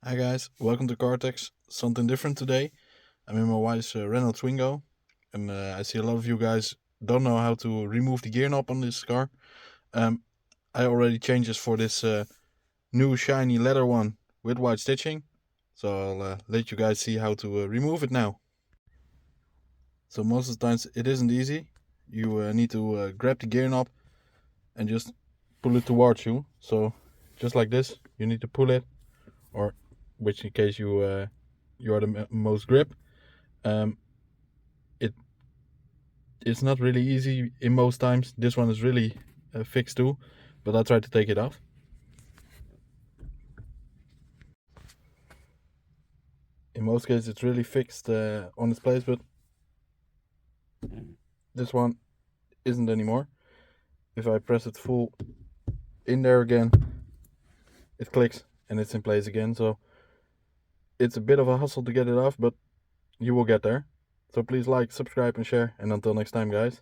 Hi guys, welcome to Cortex. Something different today. I'm in my wife's Renault Twingo, and I see a lot of you guys don't know how to remove the gear knob on this car. I already changed this for this new shiny leather one with white stitching, so I'll let you guys see how to remove it now. So most of the times it isn't easy. You need to grab the gear knob and just pull it towards you. So just like this, you need to pull it, or which in case you are the most grip. It's not really easy in most times. This one is really fixed too, but I'll try to take it off. In most cases it's really fixed on its place, but this one isn't anymore. If I press it full in there again, it clicks and it's in place again. So it's a bit of a hustle to get it off, but you will get there. So please like, subscribe and share, and until next time guys.